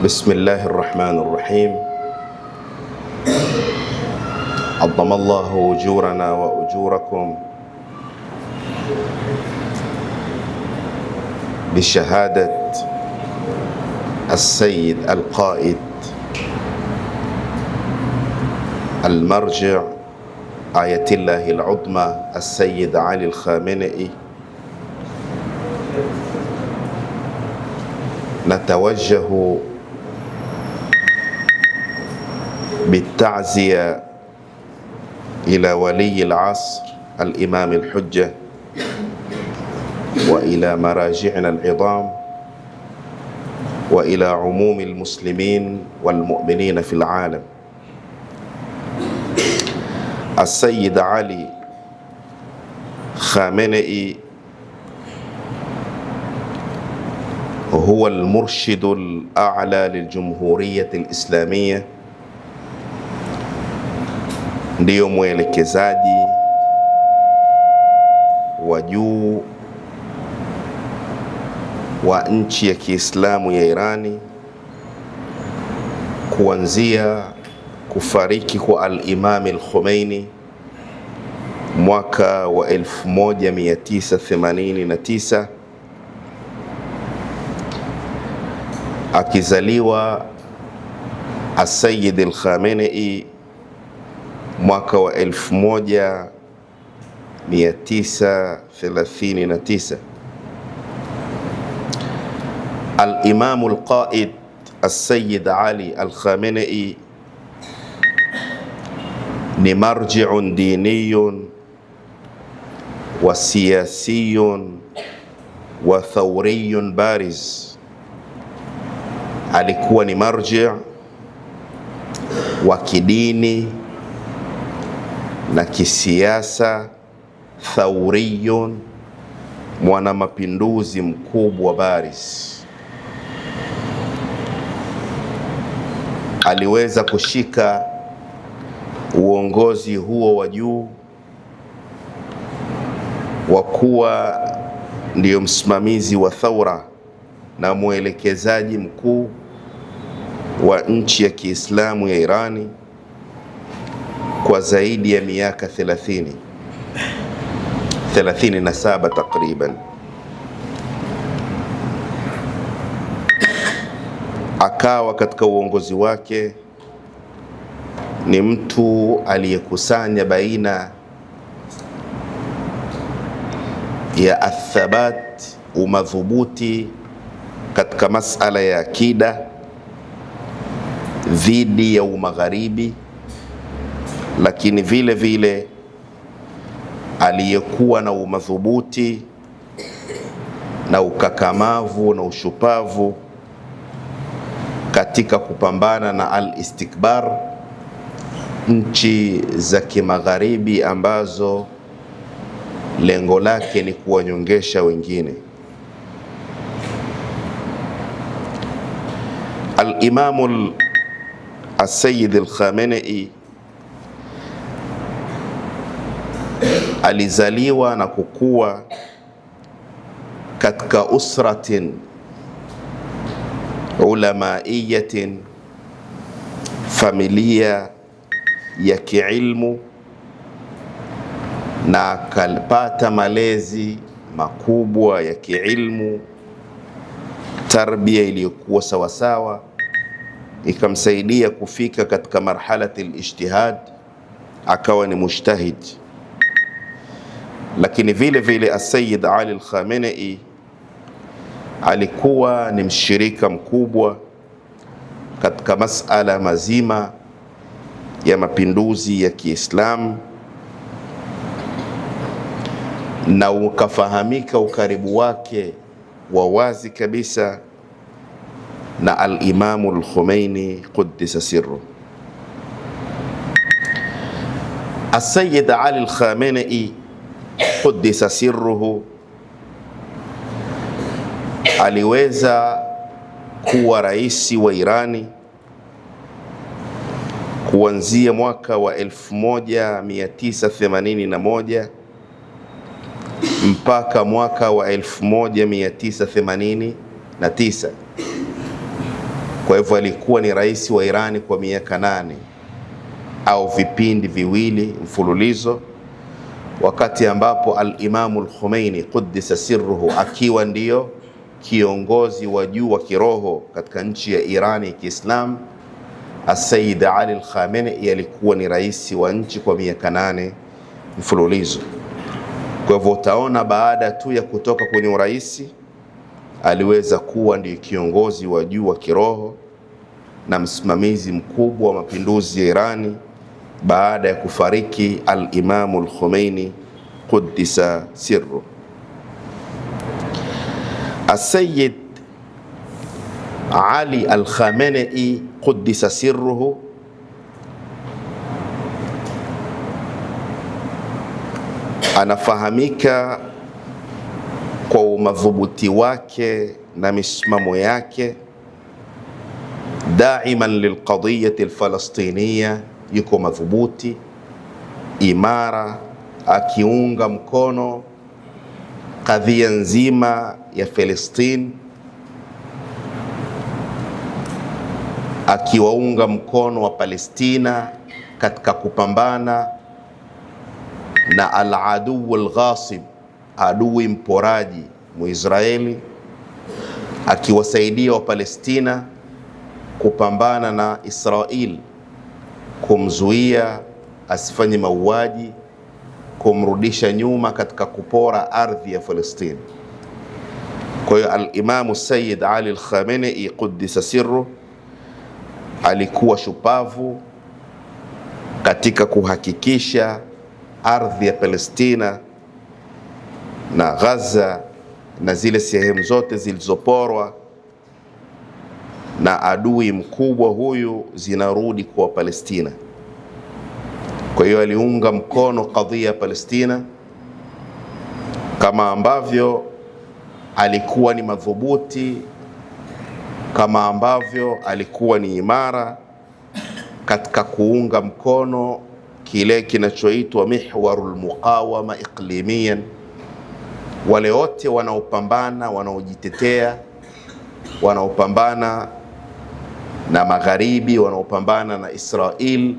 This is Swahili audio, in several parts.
بسم الله الرحمن الرحيم. عظم الله أجورنا وأجوركم بشهادة السيد القائد المرجع آية الله العظمى السيد علي الخامنئي. نتوجه بالتعزية إلى ولي العصر الإمام الحجة وإلى مراجعنا العظام وإلى عموم المسلمين والمؤمنين في العالم. السيد علي خامنئي هو المرشد الأعلى للجمهورية الإسلامية، ndiyo mwelekezaji wa juu wa nchi ya Kiislamu ya Irani kuanzia kufariki kwa al-Imam al-Khomeini mwaka wa 1989, akizaliwa As-Sayyid al-Khamenei mwaka wa 1939. Al-Imam al-Qaid As-Sayyid Ali al-Khamenei ni marji'un diniyun wa siyasiyun wa thawriyun bariz. Alikuwa ni marji' wa kidini na kisiasa, thawriyun, mwana mapinduzi mkubwa bariz. Aliweza kushika uongozi huo wa juu wa kuwa ndiyo msimamizi wa thawra na mwelekezaji mkuu wa nchi ya Kiislamu ya Irani kwa zaidi ya miaka 37 takriban. Akawa katika uongozi wake ni mtu aliyekusanya baina ya athabat, umadhubuti katika masala ya akida dhidi ya umagharibi, lakini vile vile aliyekuwa na umadhubuti na ukakamavu na ushupavu katika kupambana na al-istikbar, nchi za kimagharibi ambazo lengo lake ni kuwanyongesha wengine. Al-Imam As-Sayyid al-Khamenei alizaliwa na kukua katika usratin ulamaiyatin, familia ya kiilmu, na akapata malezi makubwa ya kiilmu, tarbia iliyokuwa sawasawa, ikamsaidia kufika katika marhalati al-ijtihad, akawa ni mujtahid. Lakini vile vile As-Sayyid Ali al-Khamenei alikuwa ni mshirika mkubwa katika masala mazima ya mapinduzi ya Kiislamu, na ukafahamika ukaribu wake wa wazi kabisa na al-Imam al-Khomeini quddisa sirruh. As-Sayyid Ali al-Khamenei quddisa sirruhu aliweza kuwa rais wa Irani kuanzia mwaka wa 1981 mpaka mwaka wa 1989. Kwa hivyo alikuwa ni rais wa Irani kwa miaka 8 au vipindi viwili mfululizo, wakati ambapo al-Imam al-Khomeini Quddisa sirruhu akiwa ndio kiongozi wa juu wa kiroho katika nchi ya Irani ya Kiislamu, As-Sayyid Ali al-Khamenei alikuwa ni rais wa nchi kwa miaka 8 mfululizo. Kwa hivyo utaona baada tu ya kutoka kwenye urais aliweza kuwa ndiye kiongozi wa juu wa kiroho na msimamizi mkubwa wa mapinduzi ya Irani baada ya kufariki al-Imam al-Khomeini Quddisa sirruhu. As-Sayyid Ali al-Khamenei Quddisa sirruhu anafahamika kwa umadhubuti wake na misimamo yake daiman lilqadiyati alfalastiniya, yuko madhubuti imara akiunga mkono kadhia nzima ya Palestina, akiwaunga mkono wa Palestina katika kupambana na al-adu al-ghasib, adui mporaji Muisraeli, akiwasaidia wa Palestina kupambana na Israel, kumzuia asifanye mauaji, kumrudisha nyuma katika kupora ardhi ya Palestina. Kwa hiyo al-Imam Sayyid Ali al-Khamenei Quddisa sirruhu alikuwa shupavu katika kuhakikisha ardhi ya Palestina na Gaza na zile sehemu zote zilizoporwa na adui mkubwa huyu zinarudi kwa Palestina. Kwa hiyo aliunga mkono kadhia ya Palestina, kama ambavyo alikuwa ni madhubuti, kama ambavyo alikuwa ni imara katika kuunga mkono kile kinachoitwa mihwarul muqawama iqlimiyan, wale wote wanaopambana, wanaojitetea, wanaopambana na magharibi, wanaopambana na Israel.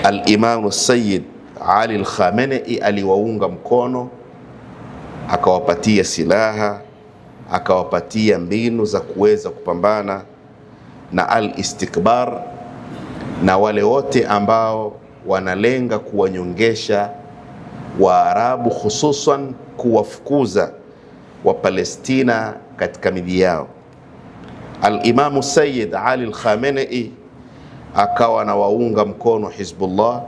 Al-Imam Sayyid Ali al-Khamenei aliwaunga mkono, akawapatia silaha, akawapatia mbinu za kuweza kupambana na al-istikbar na wale wote ambao wanalenga kuwanyongesha Waarabu, hususan kuwafukuza wa Palestina katika miji yao. Al-Imam Sayyid Ali al-Khamenei akawa na waunga mkono Hizbullah,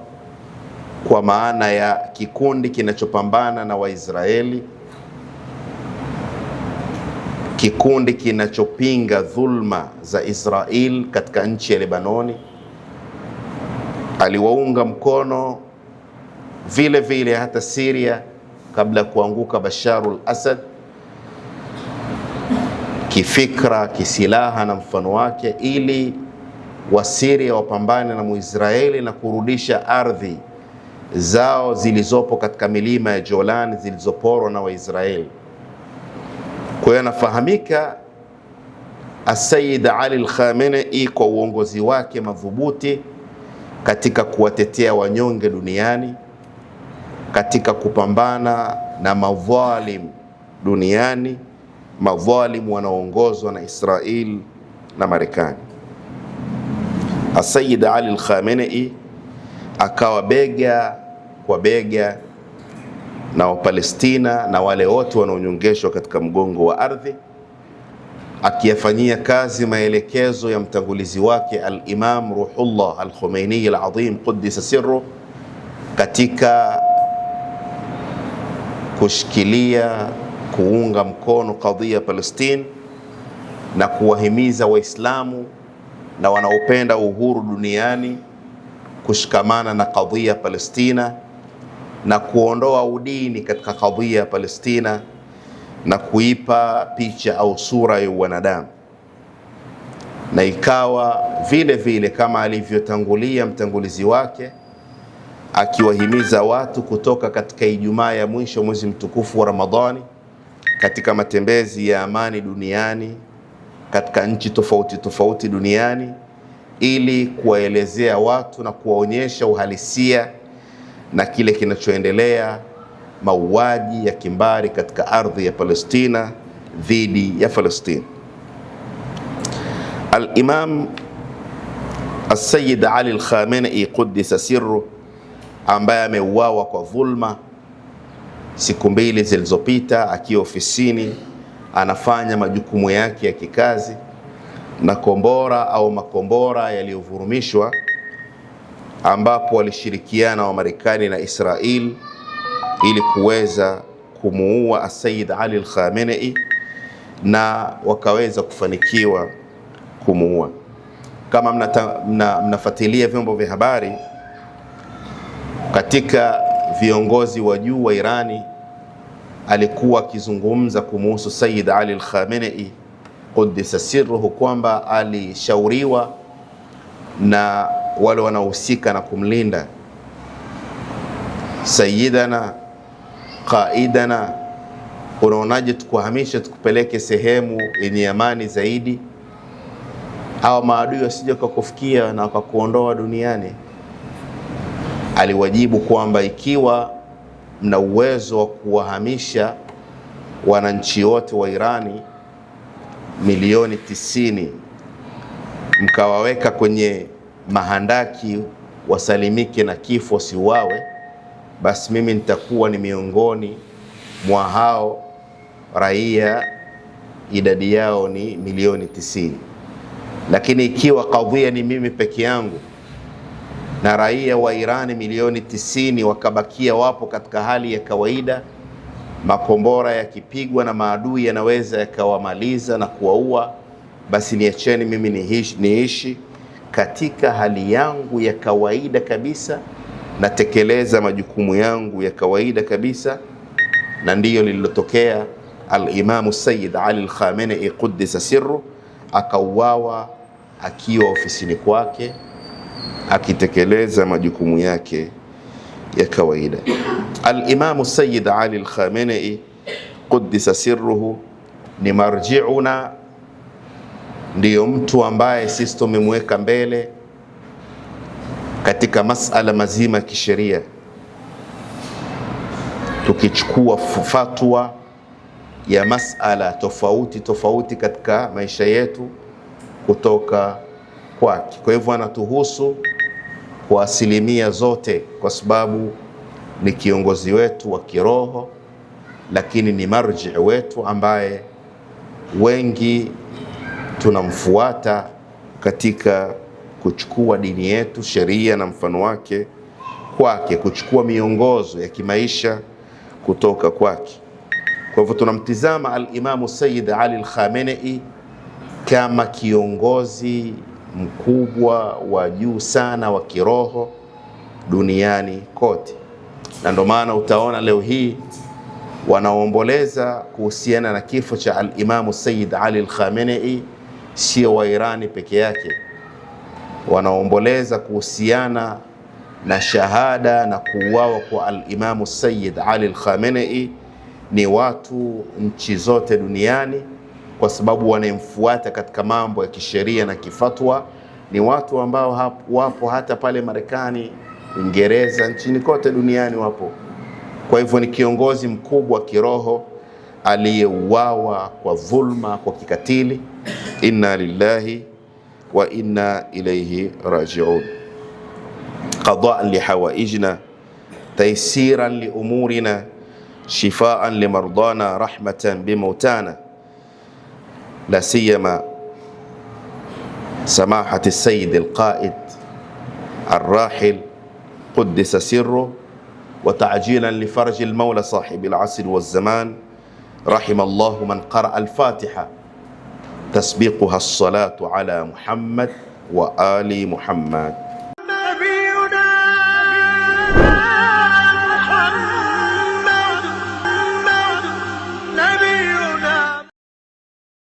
kwa maana ya kikundi kinachopambana na Waisraeli, kikundi kinachopinga dhulma za Israel katika nchi ya Lebanoni. Aliwaunga mkono vile vile hata Syria kabla ya kuanguka Bashar al-Assad, kifikra, kisilaha na mfano wake, ili wa Syria wapambane na Muisraeli na kurudisha ardhi zao zilizopo katika milima ya Jolan zilizoporwa na Waisraeli. Kwa hiyo anafahamika As-Sayyid Ali al-Khamenei kwa uongozi wake madhubuti katika kuwatetea wanyonge duniani, katika kupambana na madhalim duniani, madhalim wanaoongozwa na Israel na Marekani. As-Sayyid Ali al-Khamenei akawa bega kwa bega na Wapalestina na wale wote wanaonyongeshwa katika mgongo wa ardhi, akiyafanyia kazi maelekezo ya mtangulizi wake al-Imam Ruhullah al-Khomeini al-Azim Quddisa sirruhu katika kushikilia, kuunga mkono kadhia Palestina na kuwahimiza Waislamu na wanaopenda uhuru duniani kushikamana na kadhia Palestina na kuondoa udini katika kadhia ya Palestina na kuipa picha au sura ya wanadamu. Na ikawa vile vile kama alivyotangulia mtangulizi wake, akiwahimiza watu kutoka katika Ijumaa ya mwisho mwezi mtukufu wa Ramadhani katika matembezi ya amani duniani, katika nchi tofauti tofauti duniani ili kuwaelezea watu na kuwaonyesha uhalisia na kile kinachoendelea, mauaji ya kimbari katika ardhi ya Palestina dhidi ya Palestina. Al-Imam As-Sayyid Ali Al-Khamenei Quddisa Sirruh, ambaye ameuawa kwa dhulma siku 2 zilizopita akiwa ofisini anafanya majukumu yake ya kikazi, na kombora au makombora yaliyovurumishwa ambapo walishirikiana wa Marekani na Israel ili kuweza kumuua As-Sayyid Ali Al-Khamenei, na wakaweza kufanikiwa kumuua. Kama mnafuatilia vyombo vya habari, katika viongozi wa juu wa Irani alikuwa akizungumza kumuhusu Sayyid Ali Al-Khamenei Quddisa Sirruhu kwamba alishauriwa na wale wanaohusika na kumlinda Sayyidana qaidana, unaonaje tukuhamisha tukupeleke sehemu yenye amani zaidi, au maadui wasije kukufikia na wakakuondoa duniani? Aliwajibu kwamba ikiwa mna uwezo wa kuwahamisha wananchi wote wa Irani milioni 90 mkawaweka kwenye mahandaki wasalimike na kifo siuawe, basi mimi nitakuwa ni miongoni mwa hao raia idadi yao ni milioni 90. Lakini ikiwa kadhia ni mimi peke yangu na raia wa Irani milioni 90 wakabakia wapo katika hali ya kawaida, makombora yakipigwa na maadui yanaweza yakawamaliza na kuwaua, basi niacheni mimi niishi katika hali yangu ya kawaida kabisa, natekeleza majukumu yangu ya kawaida kabisa. Na ndiyo lililotokea. Al-Imamu Sayyid Ali Al-Khamenei Quddisa Sirruh akauawa akiwa ofisini kwake akitekeleza majukumu yake ya kawaida. Al-Imamu Sayyid Ali Al-Khamenei Quddisa Sirruhu ni marji'una, ndiyo mtu ambaye sisi tumemweka mbele katika masala mazima ya kisheria, tukichukua fatwa ya masala tofauti tofauti katika maisha yetu kutoka kwake. Kwa hivyo anatuhusu kwa asilimia zote, kwa sababu ni kiongozi wetu wa kiroho, lakini ni marji wetu ambaye wengi tunamfuata katika kuchukua dini yetu, sheria na mfano wake kwake, kuchukua miongozo ya kimaisha kutoka kwake. Kwa hivyo tunamtizama al-Imamu Sayyid Ali Al-Khamenei kama kiongozi mkubwa wa juu sana wa kiroho duniani kote, na ndio maana utaona leo hii wanaomboleza kuhusiana na kifo cha al-Imamu Sayyid Ali Al-Khamenei sio wa Irani peke yake. Wanaomboleza kuhusiana na shahada na kuuawa kwa al-Imamu Sayyid Ali Al-Khamenei ni watu nchi zote duniani, kwa sababu wanamfuata katika mambo ya kisheria na kifatwa. Ni watu ambao wapo hata pale Marekani, Uingereza, nchini kote duniani wapo. Kwa hivyo ni kiongozi mkubwa wa kiroho aliyeuawa kwa dhulma, kwa kikatili. Inna lillahi wa inna ilayhi raji'un. Qada'an li hawaijna, taysiran li umurina, shifaan li mardana, rahmatan bi mautana. La siyama samahati Sayyid al-Qaid الراحل قدس سره، وتعجيلا لفرج المولى صاحب العصر والزمان. رحم الله من قرأ الفاتحة تسبقها الصلاة على محمد وآل محمد.